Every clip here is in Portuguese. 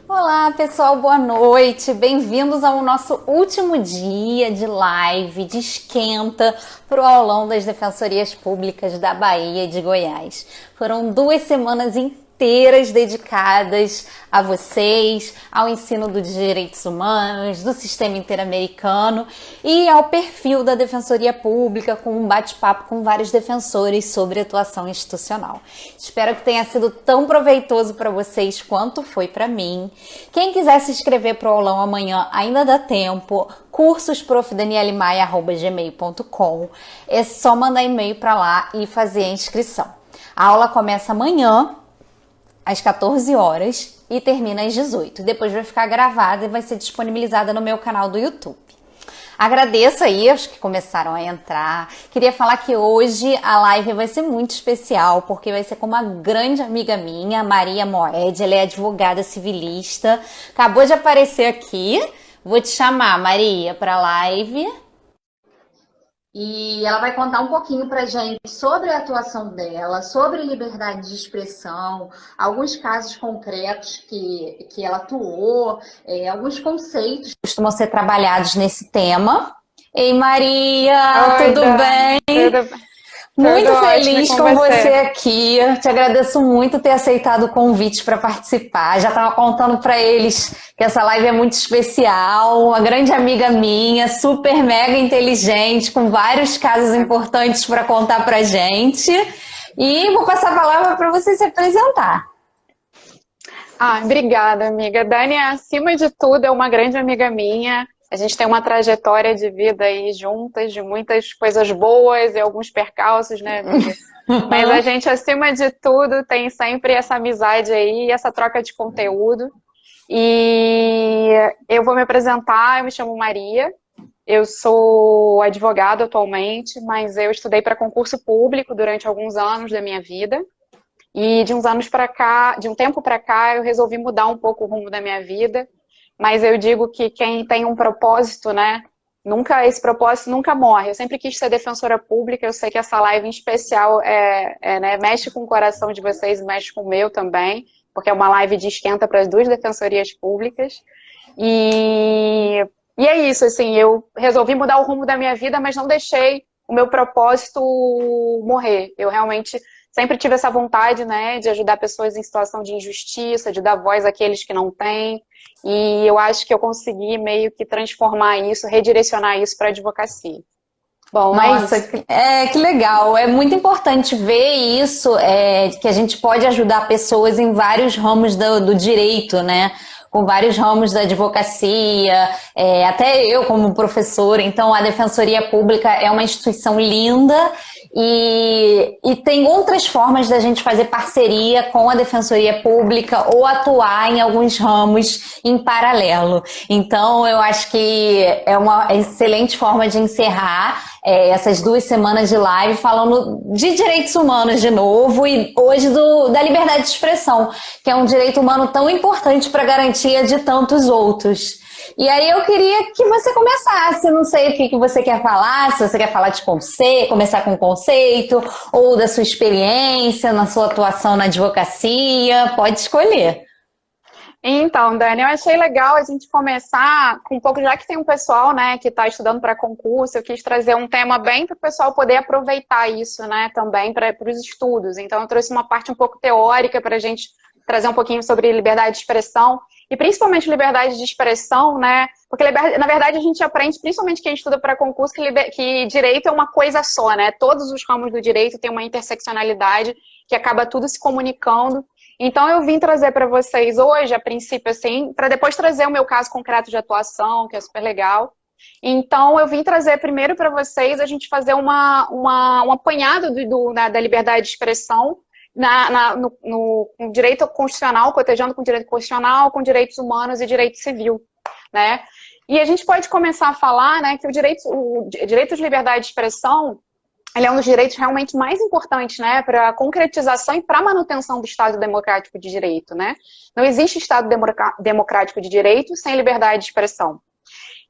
Olá, pessoal, boa noite. Bem-vindos ao nosso último dia de live, de esquenta para o aulão das Defensorias Públicas da Bahia e de Goiás. Foram 2 semanas inteiras dedicadas a vocês, ao ensino dos direitos humanos, do sistema interamericano e ao perfil da Defensoria Pública, com um bate-papo com vários defensores sobre atuação institucional. Espero que tenha sido tão proveitoso para vocês quanto foi para mim. Quem quiser se inscrever para o aulão amanhã, ainda dá tempo. cursosprofdanielemaia@gmail.com. É só mandar e-mail para lá e fazer a inscrição. A aula começa amanhã, às 14 horas, e termina às 18. Depois vai ficar gravada e vai ser disponibilizada no meu canal do YouTube. Agradeço aí aos que começaram a entrar. Queria falar que hoje a live vai ser muito especial, porque vai ser com uma grande amiga minha, Maria Moed. Ela é advogada civilista. Acabou de aparecer aqui. Vou te chamar, Maria, para a live. E ela vai contar um pouquinho pra gente sobre a atuação dela, sobre liberdade de expressão, alguns casos concretos que ela atuou, alguns conceitos que costumam ser trabalhados nesse tema. Ei, Maria, Oi, tudo Dani. bem? Tudo bem? Muito Tudo feliz ótimo com com você você. aqui. Te agradeço muito ter aceitado o convite para participar. Já estava contando para eles que essa live é muito especial. Uma grande amiga minha, super mega inteligente, com vários casos importantes para contar para gente. E vou passar a palavra para você se apresentar. Obrigada, amiga. Dani, acima de tudo, é uma grande amiga minha. A gente tem uma trajetória de vida aí juntas, de muitas coisas boas e alguns percalços, né, amiga? Mas a gente, acima de tudo, tem sempre essa amizade aí, essa troca de conteúdo. E eu vou me apresentar, eu me chamo Maria. Eu sou advogada atualmente, mas eu estudei para concurso público durante alguns anos da minha vida. E de uns anos para cá, de um tempo para cá, eu resolvi mudar um pouco o rumo da minha vida. Mas eu digo que quem tem um propósito, né? Esse propósito nunca morre. Eu sempre quis ser defensora pública. Eu sei que essa live em especial né, mexe com o coração de vocês e mexe com o meu também, porque é uma live de esquenta para as 2 defensorias públicas. E é isso, assim, eu resolvi mudar o rumo da minha vida, mas não deixei o meu propósito morrer. Eu realmente sempre tive essa vontade, né, de ajudar pessoas em situação de injustiça, de dar voz àqueles que não têm. E eu acho que eu consegui meio que transformar isso, redirecionar isso para a advocacia. Bom, Nossa, isso. que legal. É muito importante ver isso, que a gente pode ajudar pessoas em vários ramos do direito, né? Com vários ramos da advocacia, até eu como professora. Então, a Defensoria Pública é uma instituição linda e tem outras formas da gente fazer parceria com a Defensoria Pública ou atuar em alguns ramos em paralelo. Então, eu acho que é uma excelente forma de encerrar essas 2 semanas de live falando de direitos humanos de novo e hoje da liberdade de expressão, que é um direito humano tão importante para a garantia de tantos outros. E aí eu queria que você começasse, não sei o que você quer falar, se você quer falar de conceito, começar com conceito, ou da sua experiência na sua atuação na advocacia, pode escolher. Então, Dani, eu achei legal a gente começar com um pouco, já que tem um pessoal, né, que está estudando para concurso, eu quis trazer um tema bem para o pessoal poder aproveitar isso, né, também para os estudos. Então, eu trouxe uma parte um pouco teórica para a gente trazer um pouquinho sobre liberdade de expressão, e principalmente liberdade de expressão, né, porque na verdade a gente aprende, principalmente quem estuda para concurso, que direito é uma coisa só, né, todos os ramos do direito têm uma interseccionalidade que acaba tudo se comunicando. Então, eu vim trazer para vocês hoje, a princípio, assim, para depois trazer o meu caso concreto de atuação, que é super legal. Então, eu vim trazer primeiro para vocês a gente fazer um apanhado da liberdade de expressão no direito constitucional, cotejando com direito constitucional, com direitos humanos e direito civil, né? E a gente pode começar a falar, né, que o direito de liberdade de expressão ele é um dos direitos realmente mais importantes, né, para a concretização e para a manutenção do Estado democrático de direito, né? Não existe Estado democrático de direito sem liberdade de expressão.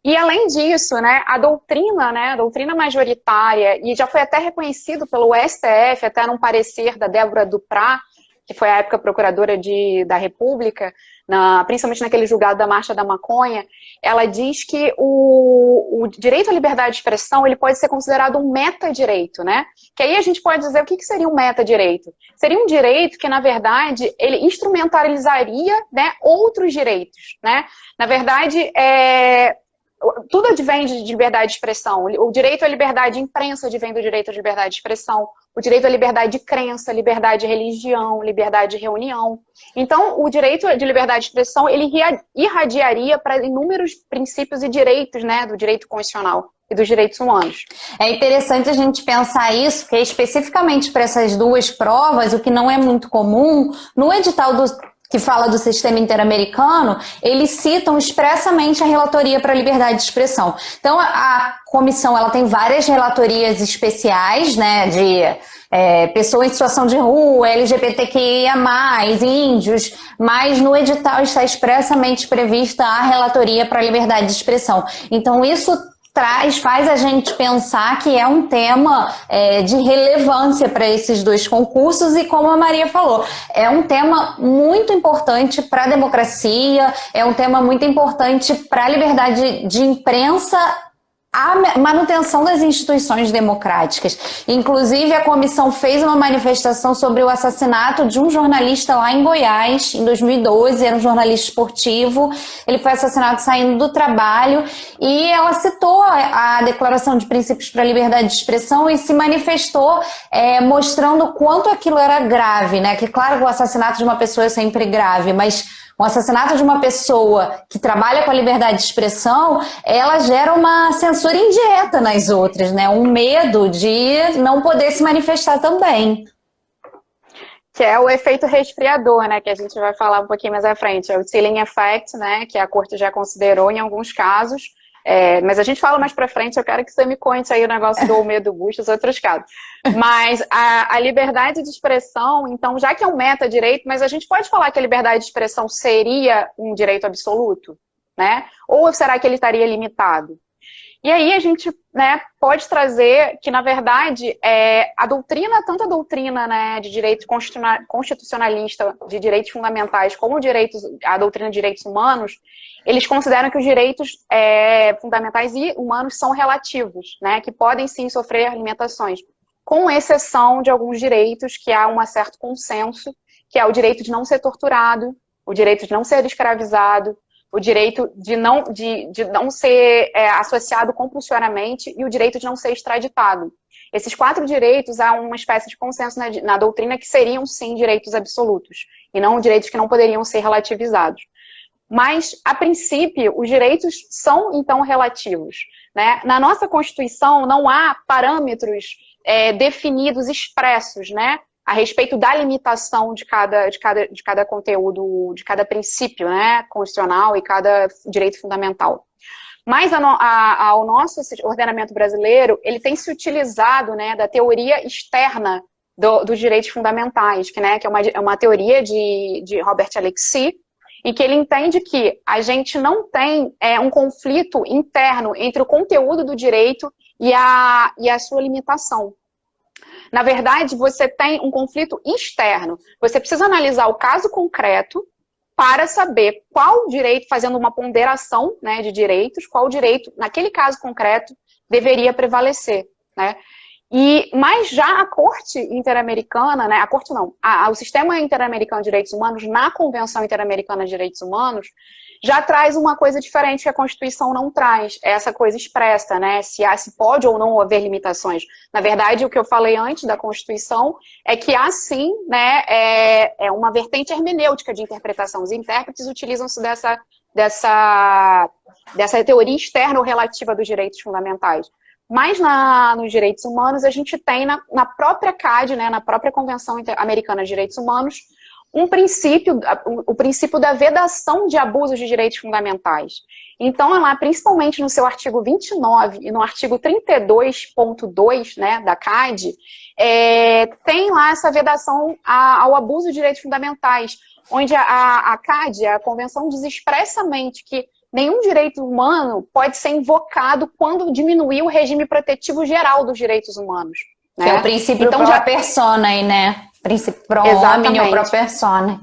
E além disso, né, a doutrina majoritária, e já foi até reconhecido pelo STF, até num parecer da Débora Duprat, que foi a época procuradora da República, principalmente naquele julgado da Marcha da Maconha, ela diz que o direito à liberdade de expressão ele pode ser considerado um metadireito, né? Que aí a gente pode dizer o que seria um metadireito. Seria um direito que, na verdade, ele instrumentalizaria, né, outros direitos, né? Na verdade, tudo advém de liberdade de expressão. O direito à liberdade de imprensa advém do direito à liberdade de expressão. O direito à liberdade de crença, liberdade de religião, liberdade de reunião. Então, o direito de liberdade de expressão, ele irradiaria para inúmeros princípios e direitos, né, do direito constitucional e dos direitos humanos. É interessante a gente pensar isso, porque especificamente para essas duas provas, o que não é muito comum, no edital que fala do sistema interamericano, eles citam expressamente a relatoria para a liberdade de expressão. Então, a comissão ela tem várias relatorias especiais, né, de pessoas em situação de rua, LGBTQIA+, índios, mas no edital está expressamente prevista a relatoria para a liberdade de expressão. Então, isso faz a gente pensar que é um tema de relevância para esses dois concursos e, como a Maria falou, é um tema muito importante para a democracia, é um tema muito importante para a liberdade de imprensa, a manutenção das instituições democráticas. Inclusive, a comissão fez uma manifestação sobre o assassinato de um jornalista lá em Goiás, em 2012, era um jornalista esportivo, ele foi assassinado saindo do trabalho, e ela citou a Declaração de Princípios para a Liberdade de Expressão e se manifestou mostrando o quanto aquilo era grave, né? Que claro que o assassinato de uma pessoa é sempre grave, mas o assassinato de uma pessoa que trabalha com a liberdade de expressão, ela gera uma censura indireta nas outras, né? Um medo de não poder se manifestar também. Que é o efeito resfriador, né? Que a gente vai falar um pouquinho mais à frente. É o chilling effect, né? Que a Corte já considerou em alguns casos. Mas a gente fala mais pra frente, eu quero que você me conte aí o negócio do medo Bush, os outros casos. Mas a liberdade de expressão, então, já que é um metadireito, mas a gente pode falar que a liberdade de expressão seria um direito absoluto, né? Ou será que ele estaria limitado? E aí a gente, né, pode trazer que, na verdade, a doutrina, tanto a doutrina, né, de direito constitucionalista, de direitos fundamentais, como a doutrina de direitos humanos, eles consideram que os direitos fundamentais e humanos são relativos, né, que podem sim sofrer limitações, com exceção de alguns direitos que há um certo consenso, que é o direito de não ser torturado, o direito de não ser escravizado, o direito de não ser associado compulsoriamente e o direito de não ser extraditado. Esses 4 direitos, há uma espécie de consenso na doutrina que seriam, sim, direitos absolutos, e não direitos que não poderiam ser relativizados. Mas, a princípio, os direitos são, então, relativos, né? Na nossa Constituição não há parâmetros definidos, expressos, né, a respeito da limitação de cada conteúdo, de cada princípio, né, constitucional e cada direito fundamental. Mas o nosso ordenamento brasileiro, ele tem se utilizado, né, da teoria externa dos direitos fundamentais, que é uma teoria de Robert Alexis, em que ele entende que a gente não tem um conflito interno entre o conteúdo do direito e a sua limitação. Na verdade, você tem um conflito externo. Você precisa analisar o caso concreto para saber qual direito, fazendo uma ponderação, né, de direitos, qual direito, naquele caso concreto, deveria prevalecer, né? Mas já a Corte Interamericana, né, o Sistema Interamericano de Direitos Humanos, na Convenção Interamericana de Direitos Humanos, já traz uma coisa diferente que a Constituição não traz, essa coisa expressa, né, se pode ou não haver limitações. Na verdade, o que eu falei antes da Constituição é que há sim, né, uma vertente hermenêutica de interpretação. Os intérpretes utilizam-se dessa teoria externa ou relativa dos direitos fundamentais. Mas nos direitos humanos, a gente tem na própria CAD, né, na própria Convenção Americana de Direitos Humanos, o princípio da vedação de abusos de direitos fundamentais. Então, lá, principalmente no seu artigo 29 e no artigo 32.2, né, da CAD, tem lá essa vedação ao abuso de direitos fundamentais, onde a CAD, a Convenção, diz expressamente que nenhum direito humano pode ser invocado quando diminuir o regime protetivo geral dos direitos humanos. Né? Que é o princípio pro persona aí, né? Princípio pro homine ou pro persona.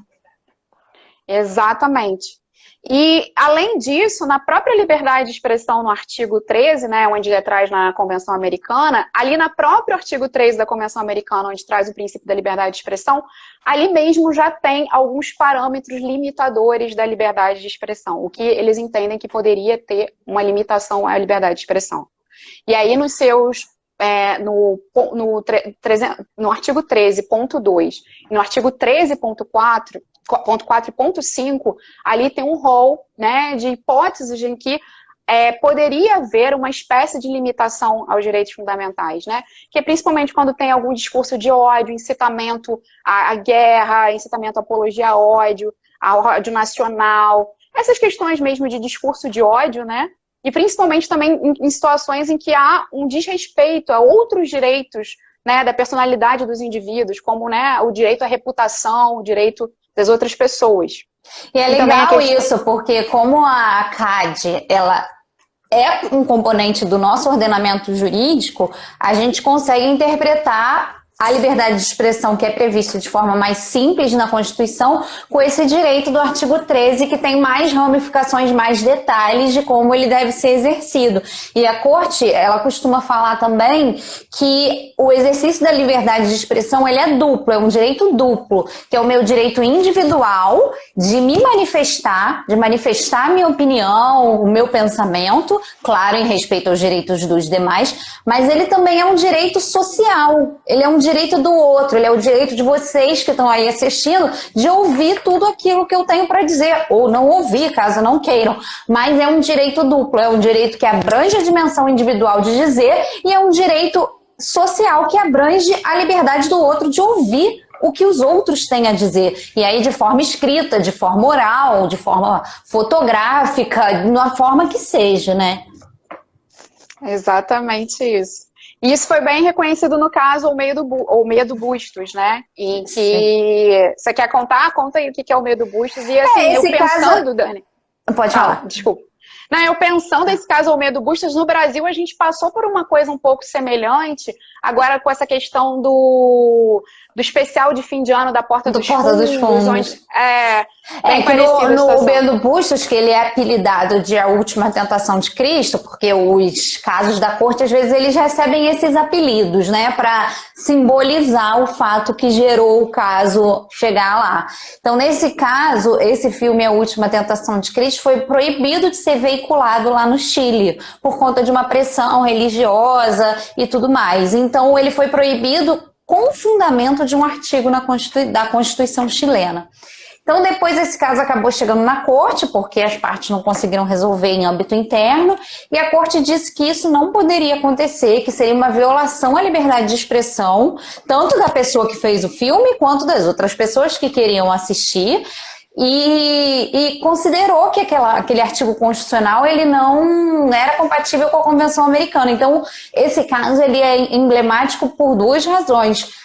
Exatamente. E, além disso, na própria liberdade de expressão, no artigo 13, né, onde ele traz na Convenção Americana, ali na próprio artigo 13 da Convenção Americana, onde traz o princípio da liberdade de expressão, ali mesmo já tem alguns parâmetros limitadores da liberdade de expressão, o que eles entendem que poderia ter uma limitação à liberdade de expressão. E aí, nos seus no artigo 13.2 e no artigo 13.4 e ponto 5, ali tem um rol, né, de hipóteses em que poderia haver uma espécie de limitação aos direitos fundamentais, né? Que é principalmente quando tem algum discurso de ódio, incitamento à guerra, incitamento à apologia ao ódio nacional, essas questões mesmo de discurso de ódio, né? E principalmente também em situações em que há um desrespeito a outros direitos, né, da personalidade dos indivíduos, como, né, o direito à reputação, o direito das outras pessoas. E é legal isso, porque como a CAD, ela é um componente do nosso ordenamento jurídico, a gente consegue interpretar a liberdade de expressão que é prevista de forma mais simples na Constituição, com esse direito do artigo 13, que tem mais ramificações, mais detalhes de como ele deve ser exercido. E a Corte, ela costuma falar também que o exercício da liberdade de expressão, ele é duplo, é um direito duplo, que é o meu direito individual de me manifestar, de manifestar a minha opinião, o meu pensamento, claro, em respeito aos direitos dos demais, mas ele também é um direito social, ele é um direito do outro, ele é o direito de vocês que estão aí assistindo de ouvir tudo aquilo que eu tenho para dizer, ou não ouvir, caso não queiram, mas é um direito duplo, é um direito que abrange a dimensão individual de dizer e é um direito social que abrange a liberdade do outro de ouvir o que os outros têm a dizer, e aí de forma escrita, de forma oral, de forma fotográfica, de uma forma que seja, né? Exatamente isso. E isso foi bem reconhecido no caso o Medo Bustos, né? Em que você quer contar? Conta aí o que é o Medo Bustos. E assim, eu pensando, Dani. Pode falar. Desculpa. Não, eu pensando nesse caso, o Medo Bustos, no Brasil a gente passou por uma coisa um pouco semelhante, agora com essa questão do especial de fim de ano da Porta dos Fundos. Onde, que no Medo Bustos, que ele é apelidado de A Última Tentação de Cristo, porque os casos da corte, às vezes, eles recebem esses apelidos, né, para simbolizar o fato que gerou o caso chegar lá. Então, nesse caso, esse filme A Última Tentação de Cristo foi proibido de ser veiculado lá no Chile, por conta de uma pressão religiosa e tudo mais. Então, ele foi proibido com fundamento de um artigo da Constituição chilena. Então, depois esse caso acabou chegando na corte, porque as partes não conseguiram resolver em âmbito interno, e a corte disse que isso não poderia acontecer, que seria uma violação à liberdade de expressão, tanto da pessoa que fez o filme, quanto das outras pessoas que queriam assistir, e considerou que aquele artigo constitucional ele não era compatível com a Convenção Americana. Então, esse caso ele é emblemático por duas razões.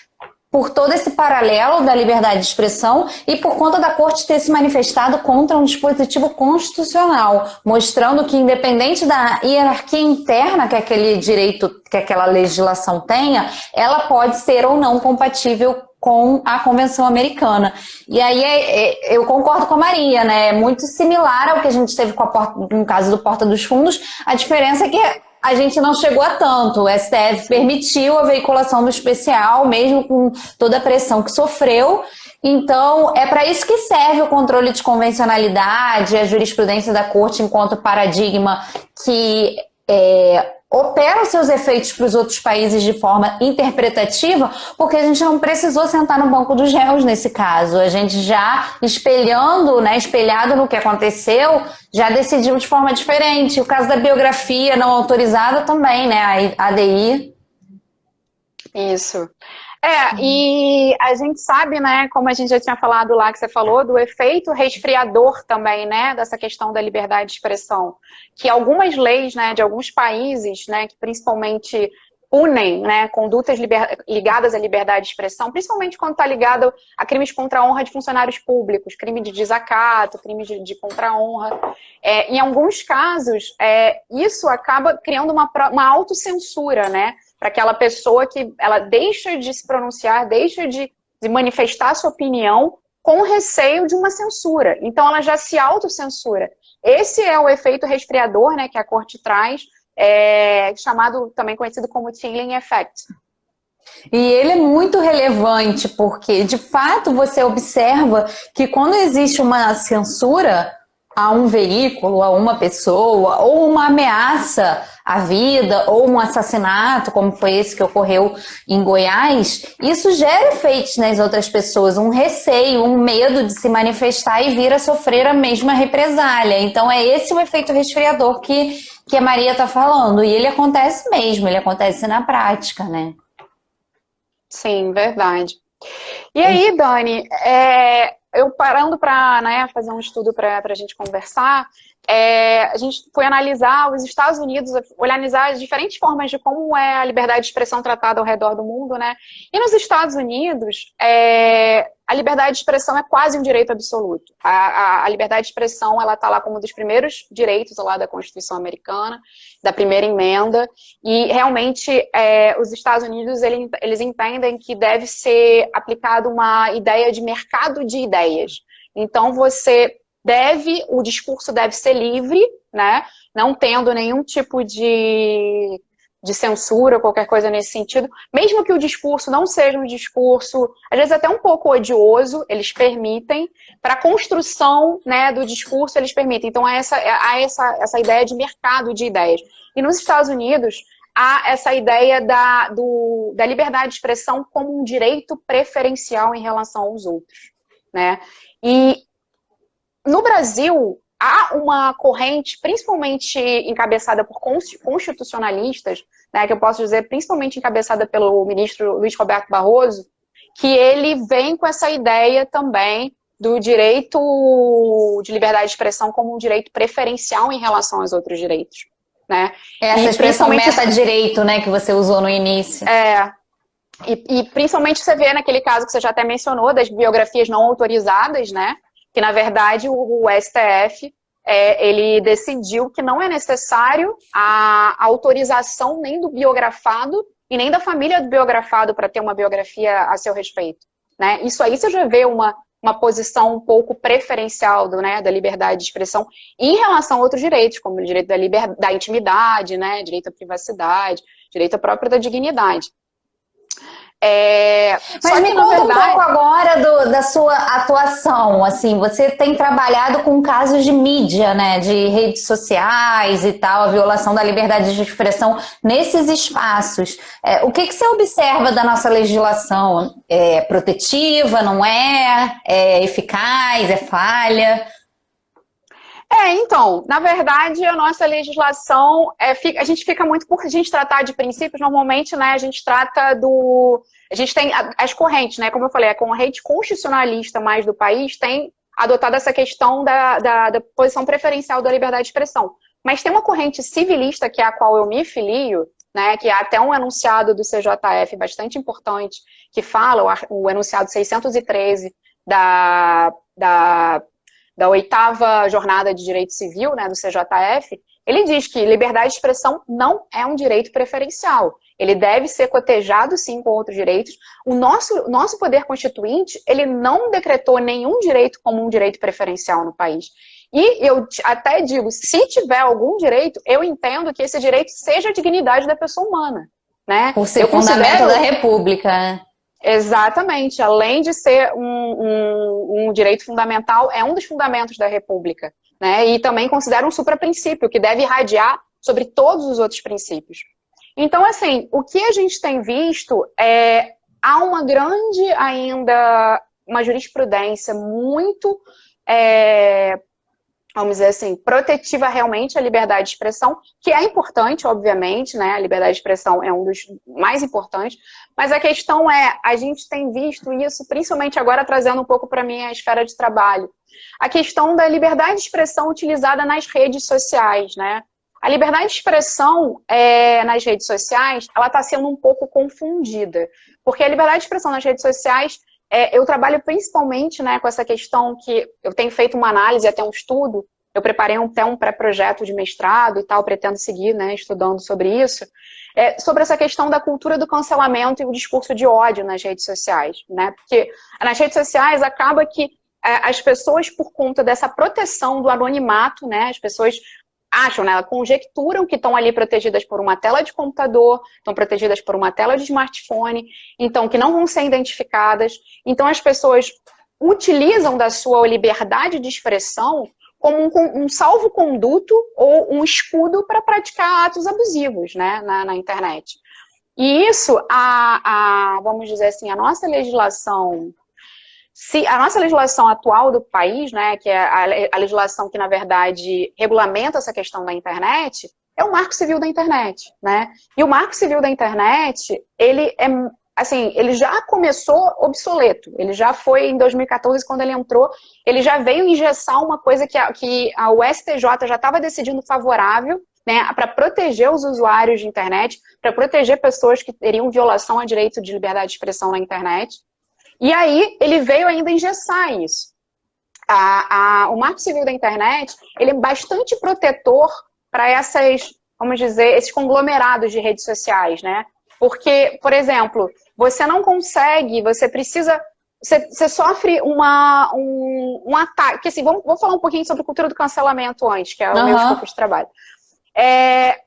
Por todo esse paralelo da liberdade de expressão e por conta da Corte ter se manifestado contra um dispositivo constitucional, mostrando que, independente da hierarquia interna que aquele direito, que aquela legislação tenha, ela pode ser ou não compatível com a Convenção Americana. E aí eu concordo com a Maria, né? É muito similar ao que a gente teve no caso do Porta dos Fundos. A diferença é que a gente não chegou a tanto. O STF permitiu a veiculação do especial, mesmo com toda a pressão que sofreu. Então, é para isso que serve o controle de convencionalidade, a jurisprudência da Corte enquanto paradigma que opera os seus efeitos para os outros países de forma interpretativa, porque a gente não precisou sentar no banco dos réus nesse caso. A gente já espelhado no que aconteceu, já decidiu de forma diferente. O caso da biografia não autorizada também, né? A ADI. Isso. E a gente sabe, né, como a gente já tinha falado lá, que você falou, do efeito resfriador também, né, dessa questão da liberdade de expressão, que algumas leis, né, de alguns países, né, que principalmente punem, né, condutas ligadas à liberdade de expressão, principalmente quando está ligado a crimes contra a honra de funcionários públicos, crime de desacato, crime de contra a honra. Em alguns casos, isso acaba criando uma autocensura, né, para aquela pessoa que ela deixa de se pronunciar, deixa de manifestar sua opinião com receio de uma censura. Então, ela já se autocensura. Esse é o efeito resfriador, né, que a corte traz, chamado, também conhecido como chilling effect. E ele é muito relevante porque, de fato, você observa que quando existe uma censura a um veículo, a uma pessoa, ou uma ameaça à vida, ou um assassinato, como foi esse que ocorreu em Goiás, isso gera efeitos nas outras pessoas, um receio, um medo de se manifestar e vir a sofrer a mesma represália. Então é esse o efeito resfriador que a Maria está falando, e ele acontece mesmo, ele acontece na prática, né? Sim, verdade. E aí, Dani, eu parando para, né, fazer um estudo para a gente conversar, a gente foi analisar os Estados Unidos, analisar as diferentes formas de como é a liberdade de expressão tratada ao redor do mundo, né? E nos Estados Unidos, a liberdade de expressão é quase um direito absoluto. A liberdade de expressão, ela está lá como um dos primeiros direitos lá da Constituição Americana, da primeira emenda, e realmente os Estados Unidos, eles entendem que deve ser aplicada uma ideia de mercado de ideias. Então, o discurso deve ser livre, né? Não tendo nenhum tipo de censura ou qualquer coisa nesse sentido. Mesmo que o discurso não seja um discurso, às vezes até um pouco odioso, eles permitem. Para a construção, né, do discurso, eles permitem. Então, há essa ideia de mercado de ideias. E nos Estados Unidos, há essa ideia da liberdade de expressão como um direito preferencial em relação aos outros, né? E no Brasil, há uma corrente, principalmente encabeçada por constitucionalistas, né, que eu posso dizer, principalmente encabeçada pelo ministro Luiz Roberto Barroso, que ele vem com essa ideia também do direito de liberdade de expressão como um direito preferencial em relação aos outros direitos, né? Essa expressão meta-direito, né, que você usou no início. E principalmente você vê naquele caso que você já até mencionou, das biografias não autorizadas, né? Que, na verdade, o STF, ele decidiu que não é necessário a autorização nem do biografado e nem da família do biografado para ter uma biografia a seu respeito, né? Isso aí você já vê uma posição um pouco preferencial da liberdade de expressão em relação a outros direitos, como o direito da intimidade, né? Direito à privacidade, direito próprio da dignidade. Mas me conta um pouco agora da sua atuação, assim, você tem trabalhado com casos de mídia, né, de redes sociais e tal, a violação da liberdade de expressão nesses espaços. O que você observa da nossa legislação? É protetiva, não é? É eficaz, é falha? Então, na verdade, a nossa legislação, a gente fica muito, por a gente tratar de princípios, normalmente, né, a gente trata a gente tem as correntes, né, como eu falei, a corrente constitucionalista mais do país tem adotado essa questão da posição preferencial da liberdade de expressão. Mas tem uma corrente civilista, que é a qual eu me filio, né, que é até um enunciado do CJF bastante importante, que fala, o enunciado 613 da 8ª Jornada de Direito Civil, né, do CJF, ele diz que liberdade de expressão não é um direito preferencial. Ele deve ser cotejado, sim, com outros direitos. O nosso poder constituinte, ele não decretou nenhum direito como um direito preferencial no país. E eu até digo, se tiver algum direito, eu entendo que esse direito seja a dignidade da pessoa humana, né? Por ser fundamento da República, né? Exatamente. Além de ser um direito fundamental, é um dos fundamentos da República, né? E também considera um supraprincípio, que deve irradiar sobre todos os outros princípios. Então, assim, o que a gente tem visto há uma grande ainda, uma jurisprudência muito, vamos dizer assim, protetiva realmente à liberdade de expressão, que é importante, obviamente, né? A liberdade de expressão é um dos mais importantes, mas a questão a gente tem visto isso, principalmente agora trazendo um pouco para a minha esfera de trabalho, a questão da liberdade de expressão utilizada nas redes sociais, né? A liberdade de expressão nas redes sociais, ela está sendo um pouco confundida, porque a liberdade de expressão nas redes sociais, eu trabalho principalmente, né, com essa questão que eu tenho feito uma análise, até um estudo, eu preparei até um pré-projeto de mestrado e tal, pretendo seguir, né, estudando sobre isso, sobre essa questão da cultura do cancelamento e o discurso de ódio nas redes sociais, né, porque nas redes sociais acaba que as pessoas, por conta dessa proteção do anonimato, né, as pessoas acham, né, conjecturam que estão ali protegidas por uma tela de computador, estão protegidas por uma tela de smartphone, então que não vão ser identificadas. Então as pessoas utilizam da sua liberdade de expressão como um salvo-conduto ou um escudo para praticar atos abusivos, né, na internet. E isso, vamos dizer assim, a nossa legislação atual do país, né, que é a legislação que, na verdade, regulamenta essa questão da internet, é o Marco Civil da Internet, né? E o Marco Civil da Internet, ele já começou obsoleto. Ele já foi, em 2014, quando ele entrou, ele já veio engessar uma coisa que o STJ já estava decidindo favorável, né, para proteger os usuários de internet, para proteger pessoas que teriam violação a direito de liberdade de expressão na internet. E aí, ele veio ainda engessar isso. O Marco Civil da Internet, ele é bastante protetor para vamos dizer, esses conglomerados de redes sociais, né? Porque, por exemplo, você não consegue, você sofre um ataque. Porque, assim, vou falar um pouquinho sobre cultura do cancelamento antes, que é o meu escopo de trabalho.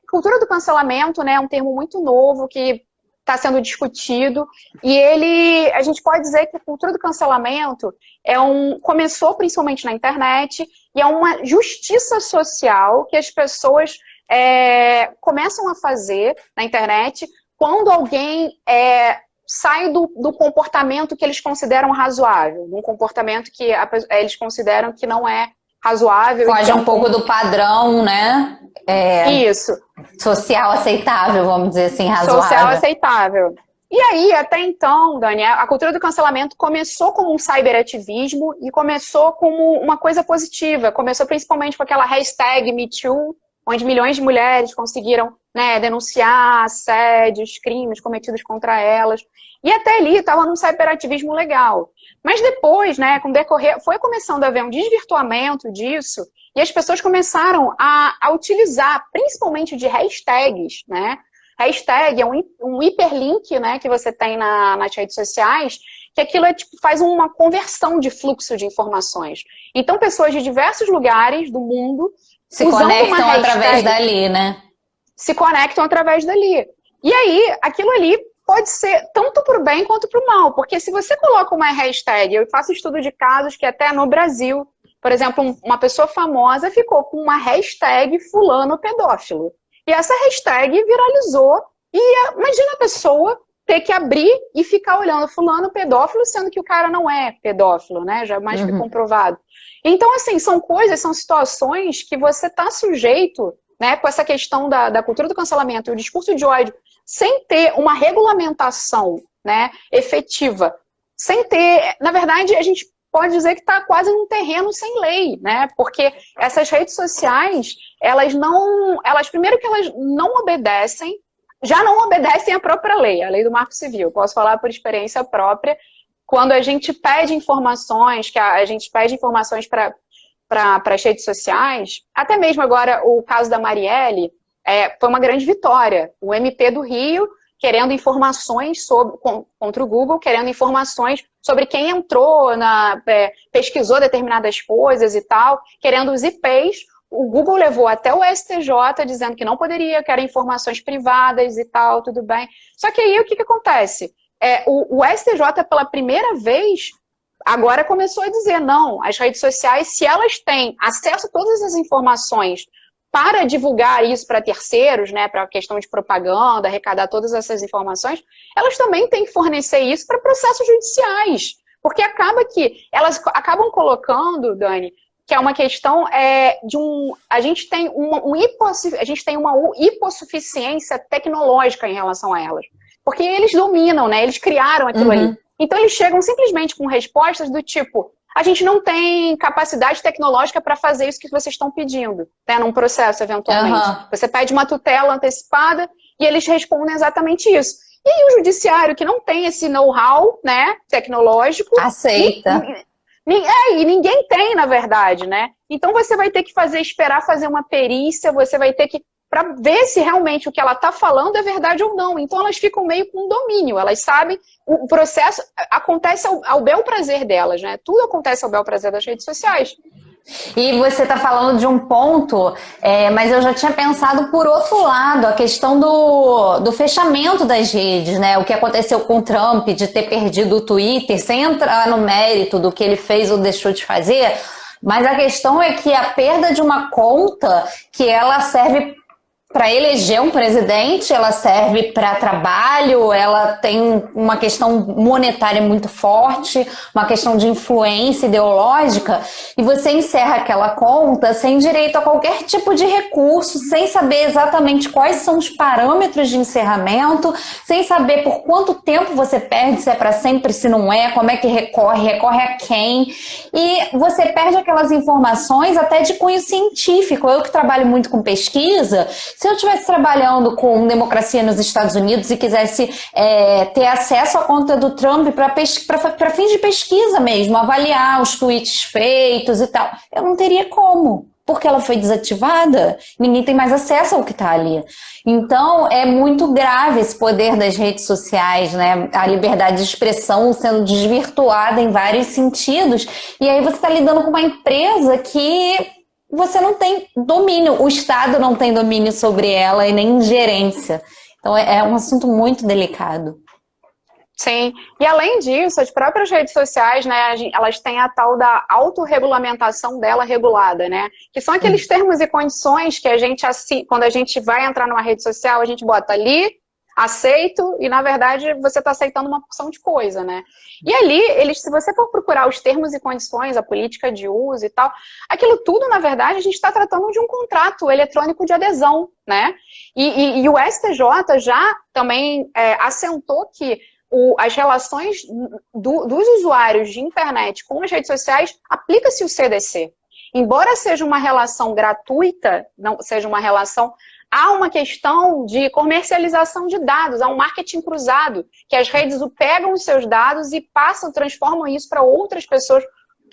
Cultura do cancelamento, né, é um termo muito novo que está sendo discutido, e a gente pode dizer que a cultura do cancelamento começou principalmente na internet, e é uma justiça social que as pessoas começam a fazer na internet quando alguém sai do comportamento que eles consideram razoável, um comportamento que eles consideram que não é razoável. Foge um pouco do padrão, né? Isso. Social aceitável, vamos dizer assim, razoável. Social aceitável. E aí, até então, Dani, a cultura do cancelamento começou como um cyberativismo e começou como uma coisa positiva. Começou principalmente com aquela hashtag MeToo, onde milhões de mulheres conseguiram, né, denunciar assédios, crimes cometidos contra elas. E até ali estava num cyberativismo legal. Mas depois, né, com o decorrer, foi começando a haver um desvirtuamento disso, e as pessoas começaram a utilizar, principalmente de hashtags, né? Hashtag é um hiperlink, né, que você tem nas redes sociais, que aquilo faz uma conversão de fluxo de informações. Então, pessoas de diversos lugares do mundo se conectam através dali, né? Se conectam através dali. E aí, aquilo ali pode ser tanto para o bem quanto para o mal, porque se você coloca uma hashtag, eu faço estudo de casos que até no Brasil, por exemplo, uma pessoa famosa ficou com uma hashtag fulano pedófilo. E essa hashtag viralizou, e imagina a pessoa ter que abrir e ficar olhando fulano pedófilo, sendo que o cara não é pedófilo, né? Jamais foi comprovado. Então, assim, são situações que você está sujeito, né, com essa questão da cultura do cancelamento e o discurso de ódio, sem ter uma regulamentação, né, efetiva, sem ter, na verdade, a gente pode dizer que está quase num terreno sem lei, né? Porque essas redes sociais, primeiro que elas não obedecem, já não obedecem à própria lei, a lei do Marco Civil. Posso falar por experiência própria, quando a gente pede informações, para as redes sociais, até mesmo agora o caso da Marielle, foi uma grande vitória. O MP do Rio querendo informações contra o Google, querendo informações sobre quem entrou, pesquisou determinadas coisas e tal, querendo os IPs. O Google levou até o STJ dizendo que não poderia, que eram informações privadas e tal, tudo bem. Só que aí o que acontece? O STJ, pela primeira vez, agora começou a dizer, não, as redes sociais, se elas têm acesso a todas as informações para divulgar isso para terceiros, né, para a questão de propaganda, arrecadar todas essas informações, elas também têm que fornecer isso para processos judiciais. Porque acaba que elas acabam colocando, Dani, que é uma questão a gente tem uma hipossuficiência tecnológica em relação a elas. Porque eles dominam, né? Eles criaram aquilo ali. Então eles chegam simplesmente com respostas do tipo, a gente não tem capacidade tecnológica para fazer isso que vocês estão pedindo, né, num processo, eventualmente. Você pede uma tutela antecipada e eles respondem exatamente isso. E aí o judiciário, que não tem esse know-how, né, tecnológico... Aceita. E ninguém tem, na verdade, né? Então você vai ter que esperar fazer uma perícia, você vai ter que para ver se realmente o que ela está falando é verdade ou não. Então elas ficam meio com domínio, elas sabem, o processo acontece ao bel prazer delas, né? Tudo acontece ao bel prazer das redes sociais. E você está falando de um ponto, mas eu já tinha pensado por outro lado, a questão do fechamento das redes, né? O que aconteceu com o Trump, de ter perdido o Twitter, sem entrar no mérito do que ele fez ou deixou de fazer, mas a questão é que a perda de uma conta que ela serve para eleger um presidente, ela serve para trabalho, ela tem uma questão monetária muito forte, uma questão de influência ideológica, e você encerra aquela conta sem direito a qualquer tipo de recurso, sem saber exatamente quais são os parâmetros de encerramento, sem saber por quanto tempo você perde, se é para sempre, se não é, como é que recorre a quem, e você perde aquelas informações até de cunho científico. Eu que trabalho muito com pesquisa, se eu estivesse trabalhando com democracia nos Estados Unidos e quisesse ter acesso à conta do Trump para fins de pesquisa mesmo, avaliar os tweets feitos e tal, eu não teria como, porque ela foi desativada, ninguém tem mais acesso ao que está ali. Então, é muito grave esse poder das redes sociais, né? A liberdade de expressão sendo desvirtuada em vários sentidos, e aí você está lidando com uma empresa que você não tem domínio, o Estado não tem domínio sobre ela e nem ingerência. Então é um assunto muito delicado. Sim, e além disso, as próprias redes sociais, né, elas têm a tal da autorregulamentação dela regulada, né? Que são aqueles termos e condições que a gente, quando a gente vai entrar numa rede social, a gente bota ali, aceito, e na verdade você está aceitando uma porção de coisa, né? E ali, se você for procurar os termos e condições, a política de uso e tal, aquilo tudo, na verdade, a gente está tratando de um contrato eletrônico de adesão, né? E o STJ já também assentou que as relações dos usuários de internet com as redes sociais, aplica-se o CDC. Embora seja uma relação gratuita, não seja uma relação, há uma questão de comercialização de dados, há um marketing cruzado, que as redes pegam os seus dados e transformam isso para outras pessoas,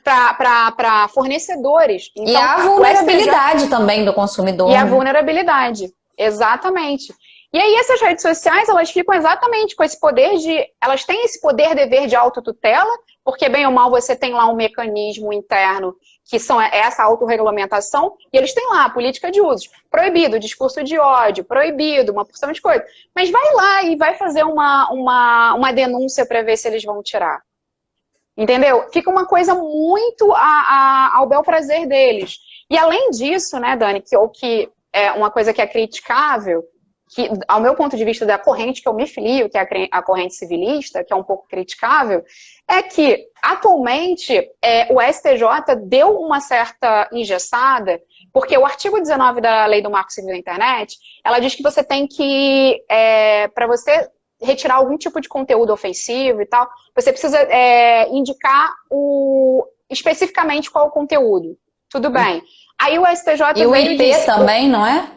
para fornecedores. Então, e a vulnerabilidade também do consumidor. E a vulnerabilidade, exatamente. E aí essas redes sociais, elas ficam exatamente com esse poder elas têm esse poder-dever de autotutela, porque bem ou mal você tem lá um mecanismo interno que são essa autorregulamentação, e eles têm lá a política de usos. Proibido, discurso de ódio, proibido, uma porção de coisa. Mas vai lá e vai fazer uma denúncia para ver se eles vão tirar. Entendeu? Fica uma coisa muito ao bel prazer deles. E além disso, né, Dani, que é uma coisa que é criticável, que, ao meu ponto de vista da corrente que eu me filio, que é a corrente civilista, que é um pouco criticável, é que, atualmente, o STJ deu uma certa engessada, porque o artigo 19 da Lei do Marco Civil da Internet, ela diz que você tem que, para você retirar algum tipo de conteúdo ofensivo e tal, você precisa indicar especificamente qual o conteúdo. Tudo bem. Aí o STJ... E o IP também, não é?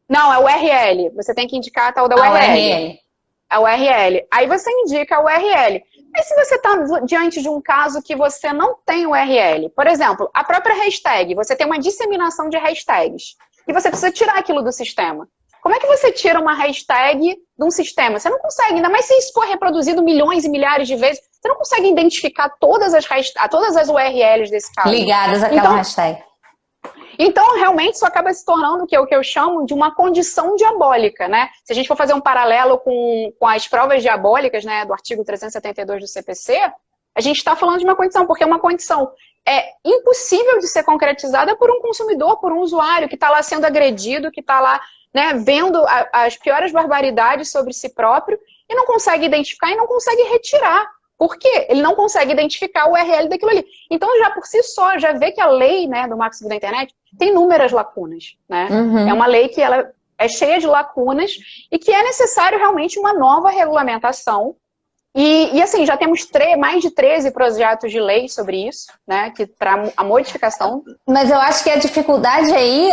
Não, é o URL. Você tem que indicar a tal da URL. É o URL. Aí você indica o URL. Mas se você está diante de um caso que você não tem o URL, por exemplo, a própria hashtag, você tem uma disseminação de hashtags, e você precisa tirar aquilo do sistema. Como é que você tira uma hashtag de um sistema? Você não consegue, ainda mais se isso for reproduzido milhões e milhares de vezes, você não consegue identificar todas as URLs desse caso. Ligadas àquela hashtag. Então, realmente, isso acaba se tornando o que eu chamo de uma condição diabólica, né? Se a gente for fazer um paralelo com as provas diabólicas, né, do artigo 372 do CPC, a gente está falando de uma condição, porque é uma condição impossível de ser concretizada por um consumidor, por um usuário que está lá sendo agredido, que está lá, né, vendo as piores barbaridades sobre si próprio e não consegue identificar e não consegue retirar. Por quê? Ele não consegue identificar o URL daquilo ali. Então, já por si só, já vê que a lei, né, do Marco Civil da Internet tem inúmeras lacunas, né? É uma lei que ela é cheia de lacunas e que é necessário realmente uma nova regulamentação. E assim, já temos mais de 13 projetos de lei sobre isso, né, para a modificação. Mas eu acho que a dificuldade aí,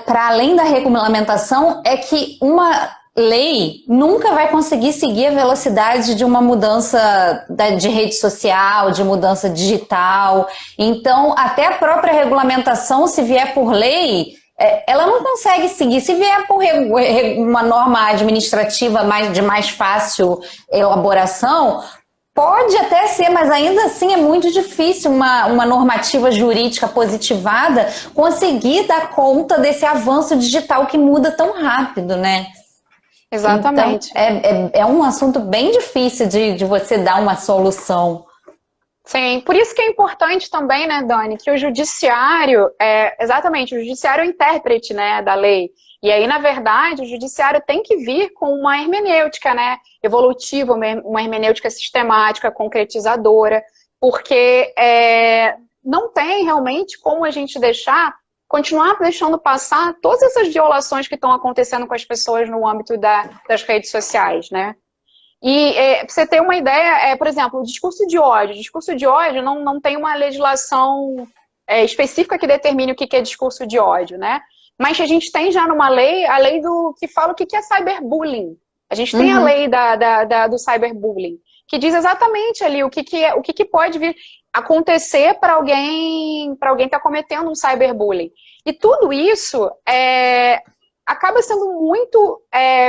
para além da regulamentação, é que uma lei nunca vai conseguir seguir a velocidade de uma mudança de rede social, de mudança digital. Então, até a própria regulamentação, se vier por lei, ela não consegue seguir. Se vier por uma norma administrativa de mais fácil elaboração, pode até ser, mas ainda assim é muito difícil uma normativa jurídica positivada conseguir dar conta desse avanço digital que muda tão rápido, né? Exatamente. Então, é um assunto bem difícil de você dar uma solução. Sim, por isso que é importante também, né, Dani, que o judiciário, exatamente, o judiciário é o intérprete, né, da lei. E aí, na verdade, o judiciário tem que vir com uma hermenêutica, né, evolutiva, uma hermenêutica sistemática, concretizadora, porque não tem realmente como a gente continuar deixando passar todas essas violações que estão acontecendo com as pessoas no âmbito das redes sociais, né. E pra você ter uma ideia, por exemplo, o discurso de ódio. O discurso de ódio não tem uma legislação específica que determine o que é discurso de ódio, né? Mas a gente tem já numa lei, a lei que fala o que é cyberbullying. A gente tem a lei do cyberbullying, que diz exatamente ali o que pode vir acontecer para alguém estar cometendo um cyberbullying. E tudo isso acaba sendo muito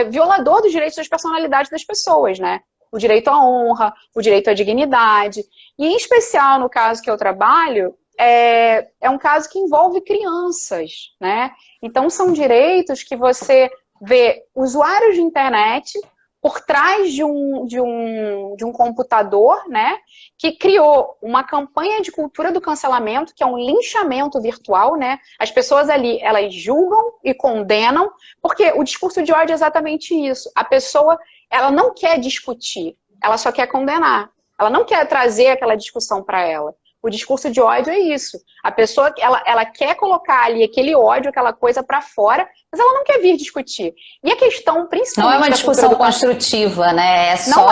violador dos direitos das personalidades das pessoas, né? O direito à honra, o direito à dignidade. E, em especial, no caso que eu trabalho, é um caso que envolve crianças, né? Então, são direitos que você vê usuários de internet por trás de um computador, né, que criou uma campanha de cultura do cancelamento, que é um linchamento virtual, né? As pessoas ali, elas julgam e condenam, porque o discurso de ódio é exatamente isso. A pessoa, ela não quer discutir, ela só quer condenar. Ela não quer trazer aquela discussão para ela. O discurso de ódio é isso. A pessoa, ela quer colocar ali aquele ódio, aquela coisa para fora, mas ela não quer vir discutir. E a questão principal... Não é uma discussão construtiva, né? É só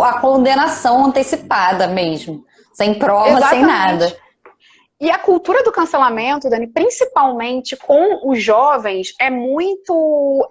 a condenação antecipada mesmo. Sem prova, exatamente. Sem nada. E a cultura do cancelamento, Dani, principalmente com os jovens, é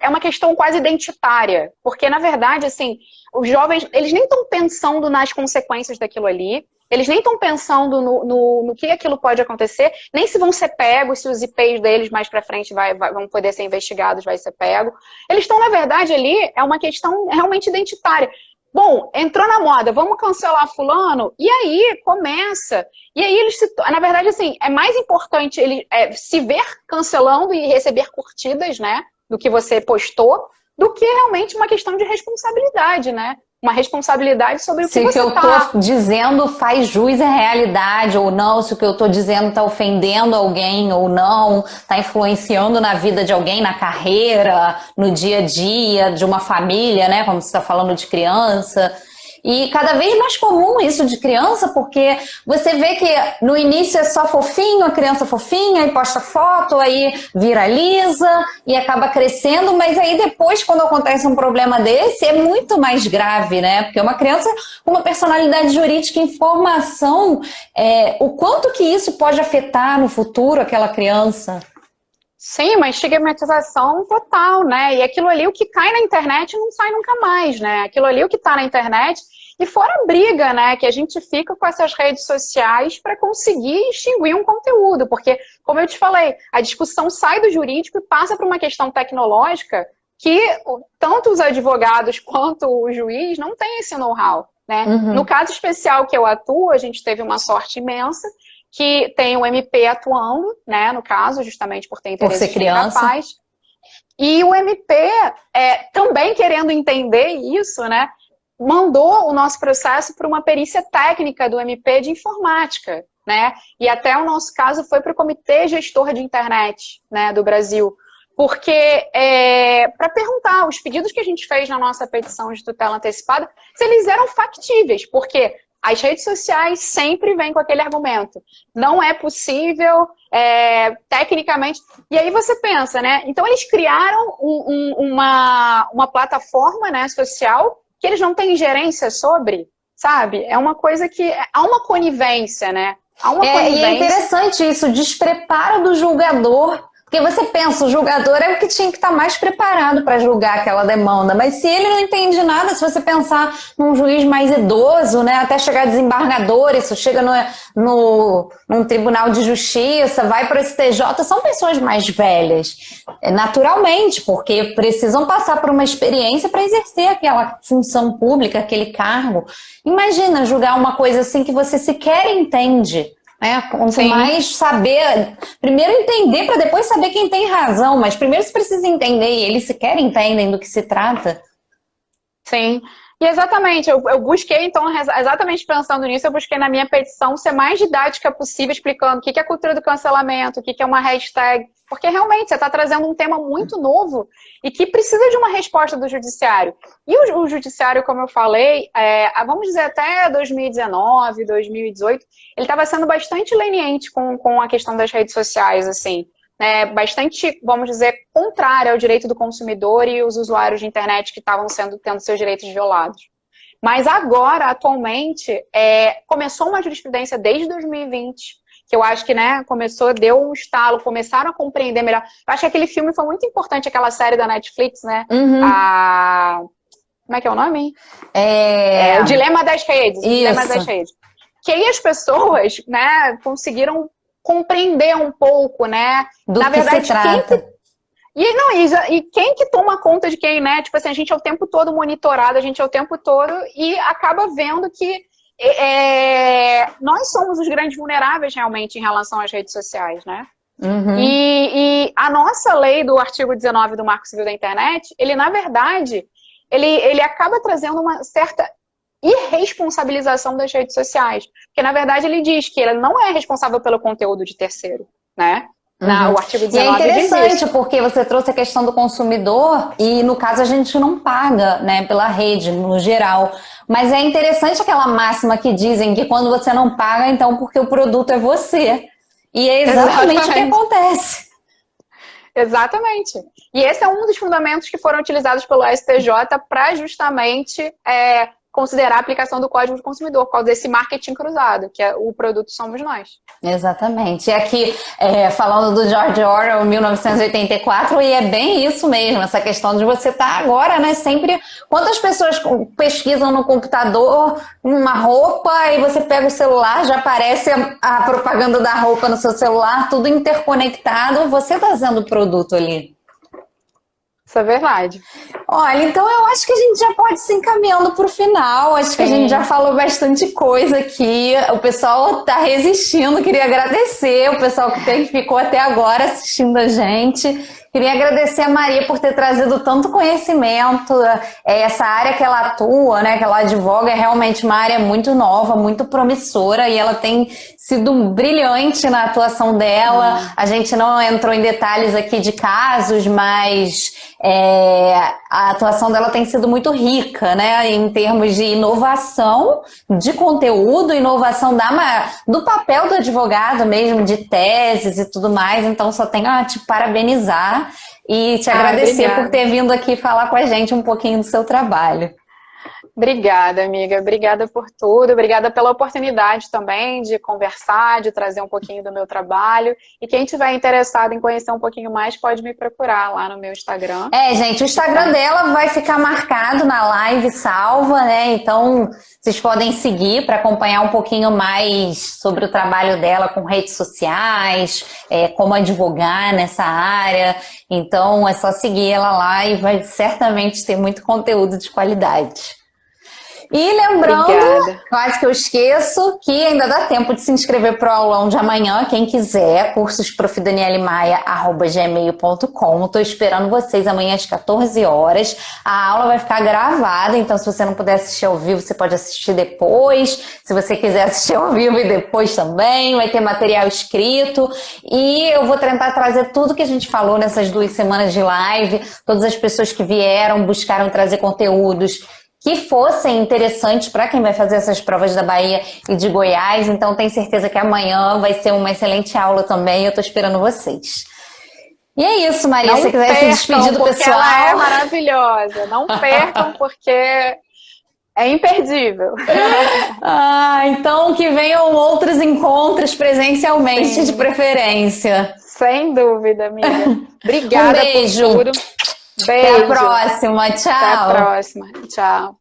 uma questão quase identitária. Porque, na verdade, assim, os jovens, eles nem estão pensando nas consequências daquilo ali. Eles nem estão pensando no que aquilo pode acontecer, nem se vão ser pegos, se os IPs deles mais pra frente vão poder ser investigados, vai ser pego. Eles estão, na verdade, ali, é uma questão realmente identitária. Bom, entrou na moda, vamos cancelar fulano, e aí começa. E aí eles na verdade, assim, é mais importante ele se ver cancelando e receber curtidas, né, do que você postou, do que realmente uma questão de responsabilidade, né? Uma responsabilidade sobre o que você está... Se o que eu estou dizendo faz jus à realidade ou não, se o que eu estou dizendo está ofendendo alguém ou não, está influenciando na vida de alguém, na carreira, no dia a dia, de uma família, né? Como você está falando de criança. E cada vez mais comum isso de criança, porque você vê que no início é só fofinho, a criança fofinha, aí posta foto, aí viraliza e acaba crescendo, mas aí depois, quando acontece um problema desse, é muito mais grave, né? Porque uma criança com uma personalidade jurídica em formação, o quanto que isso pode afetar no futuro aquela criança? Sim, uma estigmatização total, né? E aquilo ali, o que cai na internet não sai nunca mais, né? Aquilo ali, o que está na internet, e fora a briga, né? Que a gente fica com essas redes sociais para conseguir extinguir um conteúdo, porque, como eu te falei, a discussão sai do jurídico e passa para uma questão tecnológica que tanto os advogados quanto o juiz não têm esse know-how, né? No caso especial que eu atuo, a gente teve uma sorte imensa, que tem o MP atuando, né, no caso, justamente por ter interesse capaz. E o MP, também querendo entender isso, né, mandou o nosso processo para uma perícia técnica do MP de informática, né, e até o nosso caso foi para o Comitê Gestor de Internet, né, do Brasil, porque para perguntar os pedidos que a gente fez na nossa petição de tutela antecipada, se eles eram factíveis, porque as redes sociais sempre vêm com aquele argumento. Não é possível, tecnicamente. E aí você pensa, né? Então eles criaram uma plataforma, né, social que eles não têm ingerência sobre, sabe? É uma coisa que... Há uma conivência, né? Há uma conivência. E é interessante isso, o despreparo do julgador Porque você pensa, o julgador é o que tinha que estar mais preparado para julgar aquela demanda, mas se ele não entende nada, se você pensar num juiz mais idoso, né, até chegar a desembargador, isso chega num tribunal de justiça, vai para o STJ, são pessoas mais velhas, naturalmente, porque precisam passar por uma experiência para exercer aquela função pública, aquele cargo. Imagina julgar uma coisa assim que você sequer entende. Quanto mais saber, primeiro entender para depois saber quem tem razão, mas primeiro você precisa entender e eles sequer entendem do que se trata. Sim, e exatamente, eu busquei então, exatamente pensando nisso, eu busquei na minha petição ser mais didática possível, explicando o que é a cultura do cancelamento, o que é uma hashtag, porque realmente você está trazendo um tema muito novo e que precisa de uma resposta do judiciário. E o judiciário, como eu falei, vamos dizer até 2019, 2018, ele estava sendo bastante leniente com a questão das redes sociais, assim, bastante, vamos dizer, contrária ao direito do consumidor e os usuários de internet que estavam tendo seus direitos violados. Mas agora, atualmente, começou uma jurisprudência desde 2020, que eu acho que, deu um estalo, começaram a compreender melhor. Eu acho que aquele filme foi muito importante, aquela série da Netflix, né? Uhum. Como é que é o nome? O Dilema das Redes. Isso. O Dilema das Redes. Que aí as pessoas, conseguiram compreender um pouco, Do na que verdade, se trata. E quem que toma conta de quem, Tipo assim, a gente é o tempo todo monitorado, a gente é o tempo todo e acaba vendo que nós somos os grandes vulneráveis realmente em relação às redes sociais, né? Uhum. E a nossa lei do artigo 19 do Marco Civil da Internet, ele, na verdade, ele acaba trazendo uma certa irresponsabilização das redes sociais. Porque, na verdade, ele diz que ele não é responsável pelo conteúdo de terceiro, né? O artigo 19 e é interessante diz isso. porque você trouxe a questão do consumidor e, no caso, a gente não paga, pela rede, no geral. Mas é interessante aquela máxima que dizem que quando você não paga, então porque o produto é você. E é exatamente o que acontece. Exatamente. E esse é um dos fundamentos que foram utilizados pelo STJ para justamente considerar a aplicação do Código do Consumidor, por causa desse marketing cruzado, que o produto somos nós. Exatamente. E aqui, falando do George Orwell, 1984, e é bem isso mesmo, essa questão de você estar agora, sempre... Quantas pessoas pesquisam no computador uma roupa e você pega o celular, já aparece a propaganda da roupa no seu celular, tudo interconectado, você está usando o produto ali. Isso é verdade. Olha, então eu acho que a gente já pode se encaminhando para o final. Acho que a gente já falou bastante coisa aqui. O pessoal está resistindo. Queria agradecer o pessoal que ficou até agora assistindo a gente. Queria agradecer a Maria por ter trazido tanto conhecimento. Essa área que ela atua, que ela advoga, é realmente uma área muito nova, muito promissora, e ela tem sido brilhante na atuação dela. A gente não entrou em detalhes aqui de casos, mas a atuação dela tem sido muito rica, em termos de inovação de conteúdo, inovação do papel do advogado mesmo, de teses e tudo mais. Então só tenho a te parabenizar e te agradecer por ter vindo aqui falar com a gente um pouquinho do seu trabalho. Obrigada, amiga. Obrigada por tudo. Obrigada pela oportunidade também de conversar, de trazer um pouquinho do meu trabalho. E quem tiver interessado em conhecer um pouquinho mais, pode me procurar lá no meu Instagram. Gente, o Instagram dela vai ficar marcado na live salva, Então, vocês podem seguir para acompanhar um pouquinho mais sobre o trabalho dela com redes sociais, como advogar nessa área. Então, é só seguir ela lá e vai certamente ter muito conteúdo de qualidade. E lembrando, quase que eu esqueço, que ainda dá tempo de se inscrever para o aulão de amanhã, quem quiser, cursosprofdanielemaia@gmail.com. Estou esperando vocês amanhã às 14 horas. A aula vai ficar gravada, então se você não puder assistir ao vivo, você pode assistir depois. Se você quiser assistir ao vivo e depois também, vai ter material escrito. E eu vou tentar trazer tudo que a gente falou nessas 2 semanas de live, todas as pessoas que vieram, buscaram trazer conteúdos que fossem interessantes para quem vai fazer essas provas da Bahia e de Goiás. Então, tenho certeza que amanhã vai ser uma excelente aula também. Eu estou esperando vocês. E é isso, Maria. Se você quiser se despedir do pessoal. Ela é maravilhosa. Não percam, porque é imperdível. Então que venham outros encontros presencialmente, de preferência. Sem dúvida, amiga. Obrigada Um beijo. por tudo. Até a Beijo. próxima. Tchau. Até a próxima. Tchau.